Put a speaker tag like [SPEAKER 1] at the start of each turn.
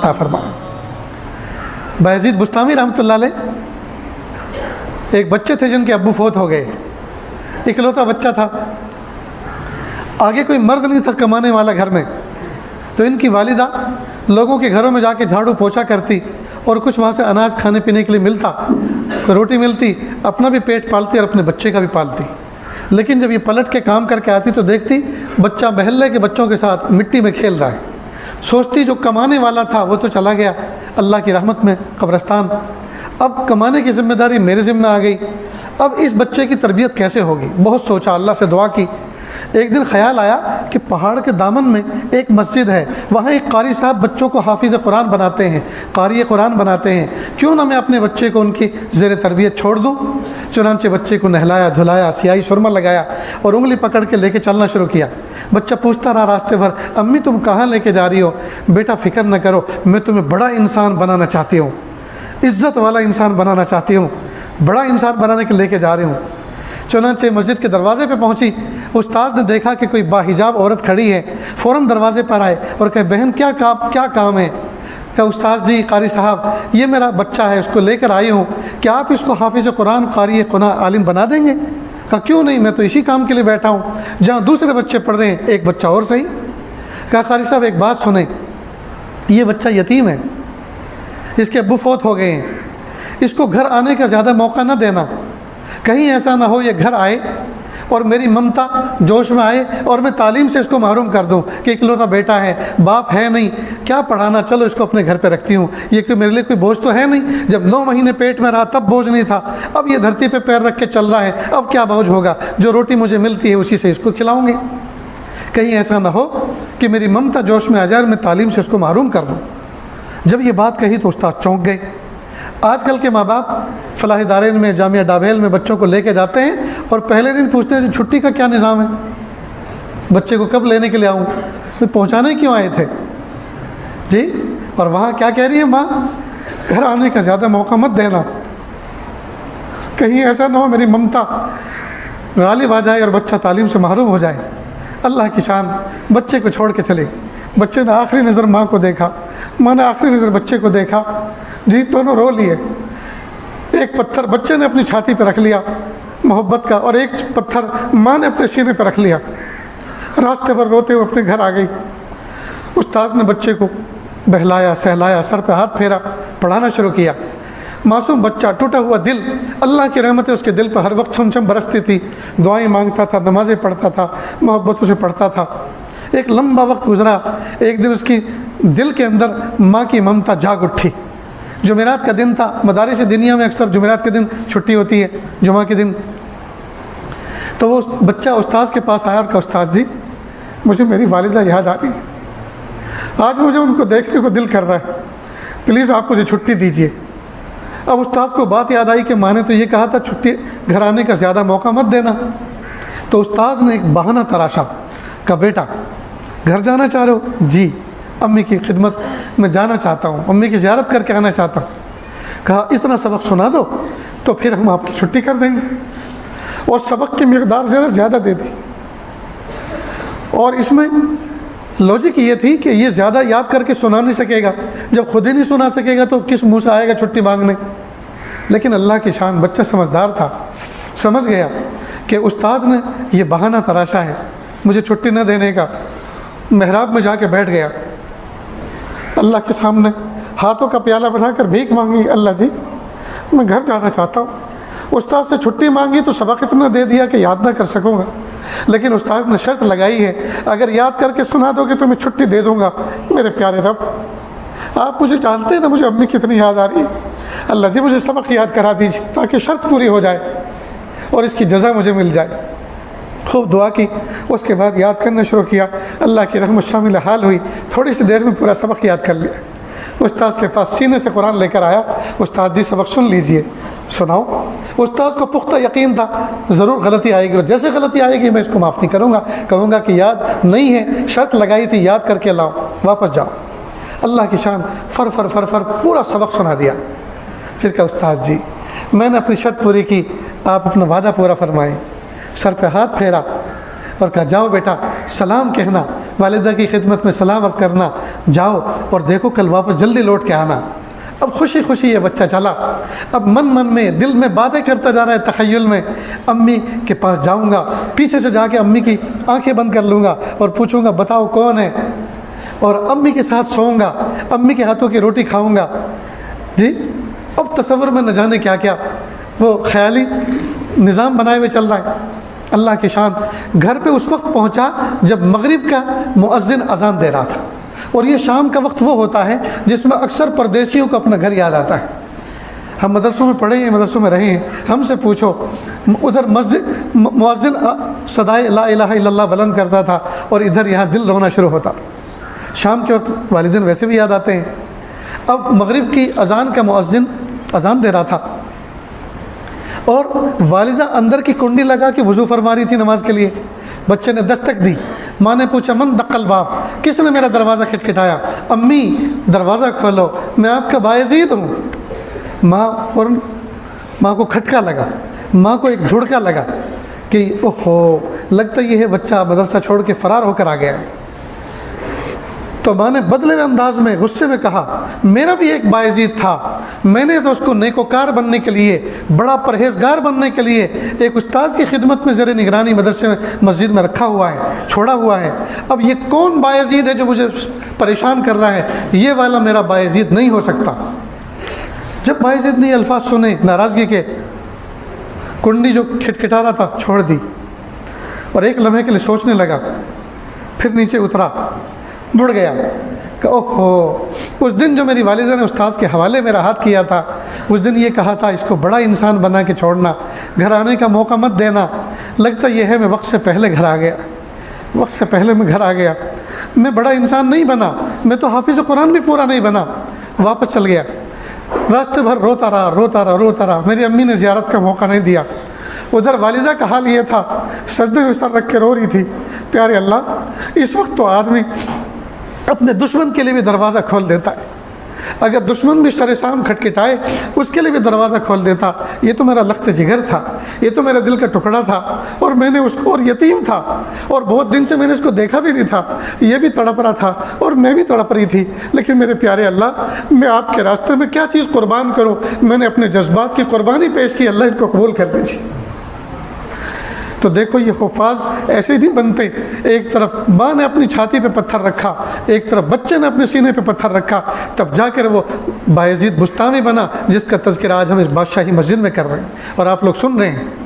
[SPEAKER 1] عطا فرمائے۔ بایزید بستامی رحمۃ اللہ علیہ ایک بچے تھے جن کے ابو فوت ہو گئے، اکلوتا بچہ تھا، آگے کوئی مرد نہیں تھا کمانے والا گھر میں، تو ان کی والدہ لوگوں کے گھروں میں جا کے جھاڑو پوچھا کرتی اور کچھ وہاں سے اناج کھانے پینے کے لیے ملتا، روٹی ملتی، اپنا بھی پیٹ پالتی اور اپنے بچے کا بھی پالتی۔ لیکن جب یہ پلٹ کے کام کر کے آتی تو دیکھتی بچہ محلے کے بچوں کے ساتھ مٹی میں کھیل رہا ہے، سوچتی جو کمانے والا تھا وہ تو چلا گیا اللہ کی رحمت میں قبرستان، اب کمانے کی ذمہ داری میرے ذمہ آ گئی، اب اس بچے کی تربیت کیسے ہوگی؟ بہت سوچا، اللہ سے دعا کی۔ ایک دن خیال آیا کہ پہاڑ کے دامن میں ایک مسجد ہے، وہاں ایک قاری صاحب بچوں کو حافظ قرآن بناتے ہیں، قاری قرآن بناتے ہیں، کیوں نہ میں اپنے بچے کو ان کی زیر تربیت چھوڑ دوں؟ چنانچہ بچے کو نہلایا دھلایا، سیاہی سرما لگایا اور انگلی پکڑ کے لے کے چلنا شروع کیا۔ بچہ پوچھتا رہا راستے بھر، امی تم کہاں لے کے جا رہی ہو؟ بیٹا فکر نہ کرو، میں تمہیں بڑا انسان بنانا چاہتی ہوں، عزت والا انسان بنانا چاہتی ہوں، بڑا انسان بنانے کے لے کے جا رہی ہوں۔ چنانچہ مسجد کے دروازے پہ پہنچی، استاد نے دیکھا کہ کوئی باحجاب عورت کھڑی ہے، فوراً دروازے پر آئے اور کہے بہن کیا کام ہے؟ کہ استاد جی قاری صاحب یہ میرا بچہ ہے، اس کو لے کر آئی ہوں، کیا آپ اس کو حافظ قرآن قاری قرآن عالم بنا دیں گے؟ کہا کیوں نہیں، میں تو اسی کام کے لیے بیٹھا ہوں، جہاں دوسرے بچے پڑھ رہے ہیں ایک بچہ اور صحیح۔ کہا قاری صاحب ایک بات سنیں، یہ بچہ یتیم ہے، اس کے ابو فوت ہو گئے ہیں، اس کو گھر آنے کا زیادہ موقع نہ دینا، کہیں ایسا نہ ہو یہ گھر آئے اور میری ممتا جوش میں آئے اور میں تعلیم سے اس کو محروم کر دوں کہ اکلوتا بیٹا ہے، باپ ہے نہیں، کیا پڑھانا، چلو اس کو اپنے گھر پہ رکھتی ہوں، یہ کہ میرے لیے کوئی بوجھ تو ہے نہیں، جب 9 مہینے پیٹ میں رہا تب بوجھ نہیں تھا، اب یہ دھرتی پہ پیر رکھ کے چل رہا ہے، اب کیا بوجھ ہوگا، جو روٹی مجھے ملتی ہے اسی سے اس کو کھلاؤں گے، کہیں ایسا نہ ہو کہ میری ممتا جوش میں آ جائے اور میں تعلیم سے اس کو محروم کر دوں۔ جب یہ بات کہی تو استاد چونک گئے۔ آج کل کے ماں باپ فلاحی دارین میں، جامعہ ڈابیل میں بچوں کو لے کے جاتے ہیں اور پہلے دن پوچھتے ہیں چھٹی کا کیا نظام ہے، بچے کو کب لینے کے لیے آؤں، پہنچانے کیوں آئے تھے جی؟ اور وہاں کیا کہہ رہی ہے ماں؟ گھر آنے کا زیادہ موقع مت دینا، کہیں ایسا نہ ہو میری ممتا غالب آ جائے اور بچہ تعلیم سے محروم ہو جائے۔ اللہ کی شان، بچے کو چھوڑ کے چلے، بچے نے آخری نظر ماں کو دیکھا، ماں نے آخری نظر بچے کو دیکھا، جی دونوں رو لیے، ایک پتھر بچے نے اپنی چھاتی پہ رکھ لیا محبت کا، اور ایک پتھر ماں نے اپنے سینے پہ رکھ لیا، راستے پر روتے ہوئے اپنے گھر آ گئی۔ استاد نے بچے کو بہلایا سہلایا، سر پہ ہاتھ پھیرا، پڑھانا شروع کیا۔ معصوم بچہ، ٹوٹا ہوا دل، اللہ کی رحمتیں اس کے دل پہ ہر وقت چھم چھم برستی تھی، دعائیں مانگتا تھا، نمازیں پڑھتا تھا، محبتوں سے پڑھتا تھا۔ ایک لمبا وقت گزرا، ایک دن اس کی دل کے اندر ماں کی ممتا جاگ اٹھی۔ جمعرات کا دن تھا، مدارس دنیا میں اکثر جمعرات کے دن چھٹی ہوتی ہے، جمعہ کے دن، تو وہ بچہ استاد کے پاس آیا اور کہا استاد جی مجھے میری والدہ یاد آ رہی ہے، آج مجھے ان کو دیکھنے کو دل کر رہا ہے، پلیز آپ مجھے چھٹی دیجیے۔ اب استاد کو بات یاد آئی کہ ماں نے تو یہ کہا تھا چھٹی گھر آنے کا زیادہ موقع مت دینا، تو استاد نے ایک بہانہ تراشا، کہا بیٹا گھر جانا چاہ رہے ہو؟ جی امی کی خدمت میں جانا چاہتا ہوں، امی کی زیارت کر کے آنا چاہتا ہوں۔ کہا اتنا سبق سنا دو تو پھر ہم آپ کی چھٹی کر دیں گے، اور سبق کی مقدار زیادہ دے دی۔ اور اس میں لاجک یہ تھی کہ یہ زیادہ یاد کر کے سنا نہیں سکے گا، جب خود ہی نہیں سنا سکے گا تو کس منہ سے آئے گا چھٹی مانگنے؟ لیکن اللہ کی شان، بچہ سمجھدار تھا، سمجھ گیا کہ استاد نے یہ بہانہ تراشا ہے مجھے چھٹی نہ دینے کا۔ محراب میں جا کے بیٹھ گیا، اللہ کے سامنے ہاتھوں کا پیالہ بنا کر بھیک مانگی، اللہ جی میں گھر جانا چاہتا ہوں۔ استاد سے چھٹی مانگی تو سبق اتنا دے دیا کہ یاد نہ کر سکوں گا، لیکن استاد نے شرط لگائی ہے اگر یاد کر کے سنا دو گے تو میں چھٹی دے دوں گا۔ میرے پیارے رب، آپ مجھے جانتے ہیں نا مجھے امی کتنی یاد آ رہی ہے، اللہ جی مجھے سبق یاد کرا دیجیے تاکہ شرط پوری ہو جائے اور اس کی جزا مجھے مل جائے۔ خوب دعا کی، اس کے بعد یاد کرنا شروع کیا، اللہ کی رحمت شامل حال ہوئی، تھوڑی سی دیر میں پورا سبق یاد کر لیا۔ استاد کے پاس سینے سے قرآن لے کر آیا، استاد جی سبق سن لیجئے، سناؤ۔ استاد کو پختہ یقین تھا ضرور غلطی آئے گی، اور جیسے غلطی آئے گی میں اس کو معاف نہیں کروں گا، کہوں گا کہ یاد نہیں ہے، شرط لگائی تھی یاد کر کے لاؤ، واپس جاؤ۔ اللہ کی شان، فر فر فر فر پورا سبق سنا دیا۔ پھر کہا استاد جی میں نے اپنی شرط پوری کی، آپ اپنا وعدہ پورا فرمائیں۔ سر پہ ہاتھ پھیرا اور کہا جاؤ بیٹا سلام کہنا والدہ کی خدمت میں سلام عرض کرنا، جاؤ اور دیکھو کل واپس جلدی لوٹ کے آنا۔ اب خوشی خوشی یہ بچہ چلا، اب من میں دل میں باتیں کرتا جا رہا ہے تخیل میں، امی کے پاس جاؤں گا، پیچھے سے جا کے امی کی آنکھیں بند کر لوں گا اور پوچھوں گا بتاؤ کون ہے، اور امی کے ساتھ سوؤں گا، امی کے ہاتھوں کی روٹی کھاؤں گا۔ جی اب تصور میں نہ جانے کیا کیا وہ خیالی نظام بنائے ہوئے چل رہا ہے۔ اللہ کی شان، گھر پہ اس وقت پہنچا جب مغرب کا مؤذن اذان دے رہا تھا، اور یہ شام کا وقت وہ ہوتا ہے جس میں اکثر پردیسیوں کو اپنا گھر یاد آتا ہے۔ ہم مدرسوں میں پڑھے ہیں، مدرسوں میں رہے ہیں، ہم سے پوچھو ادھر مسجد مؤذن صدائے لا الہ الا اللہ بلند کرتا تھا اور ادھر یہاں دل رونا شروع ہوتا تھا۔ شام کے وقت والدین ویسے بھی یاد آتے ہیں۔ اب مغرب کی اذان کا مؤذن اذان دے رہا تھا اور والدہ اندر کی کنڈی لگا کے وضو فرما رہی تھی نماز کے لیے۔ بچے نے دستک دی، ماں نے پوچھا من دق الباب، کس نے میرا دروازہ کھٹکھٹایا؟ امی دروازہ کھولو، میں آپ کا بایزید ہوں۔ ماں کو کھٹکا لگا، ماں کو ایک دھڑکا لگا کہ اوہو لگتا یہ ہے بچہ مدرسہ چھوڑ کے فرار ہو کر آ گیا ہے۔ تو ماں نے بدلے ہوئے انداز میں غصے میں کہا میرا بھی ایک بایزید تھا، میں نے تو اس کو نیکوکار بننے کے لیے، بڑا پرہیزگار بننے کے لیے ایک استاذ کی خدمت میں زیر نگرانی مدرسے میں مسجد میں رکھا ہوا ہے، چھوڑا ہوا ہے۔ اب یہ کون بایزید ہے جو مجھے پریشان کر رہا ہے؟ یہ والا میرا بایزید نہیں ہو سکتا۔ جب بایزید نے یہ الفاظ سنے ناراضگی کے، کنڈی جو کھٹکھٹا رہا تھا چھوڑ دی اور ایک لمحے کے لیے سوچنے لگا، پھر نیچے اترا، مڑ گیا کہ اوہو اس دن جو میری والدہ نے استاذ کے حوالے میرا ہاتھ کیا تھا، اس دن یہ کہا تھا اس کو بڑا انسان بنا کے چھوڑنا، گھر آنے کا موقع مت دینا۔ لگتا یہ ہے میں وقت سے پہلے گھر آ گیا، وقت سے پہلے میں گھر آ گیا، میں بڑا انسان نہیں بنا، میں تو حافظ قرآن بھی پورا نہیں بنا۔ واپس چل گیا، راستے بھر روتا رہا، میری امی نے زیارت کا موقع نہیں دیا۔ ادھر والدہ کا حال یہ تھا، سجدے میں سر رکھ کے رو رہی تھی، پیارے اللہ اس وقت تو آدمی اپنے دشمن کے لیے بھی دروازہ کھول دیتا ہے، اگر دشمن بھی سر شام کھٹکھٹائے اس کے لیے بھی دروازہ کھول دیتا۔ یہ تو میرا لخت جگر تھا، یہ تو میرا دل کا ٹکڑا تھا، اور میں نے اس کو، اور یتیم تھا اور بہت دن سے میں نے اس کو دیکھا بھی نہیں تھا، یہ بھی تڑپ رہا تھا اور میں بھی تڑپ رہی تھی، لیکن میرے پیارے اللہ میں آپ کے راستے میں کیا چیز قربان کروں؟ میں نے اپنے جذبات کی قربانی پیش کی، اللہ ان کو قبول کر لیجیے۔ تو دیکھو یہ حفاظ ایسے نہیں بنتے، ایک طرف ماں نے اپنی چھاتی پہ پتھر رکھا، ایک طرف بچے نے اپنے سینے پہ پتھر رکھا، تب جا کر وہ بایزید بستامی بنا جس کا تذکرہ آج ہم اس بادشاہی مسجد میں کر رہے ہیں اور آپ لوگ سن رہے ہیں۔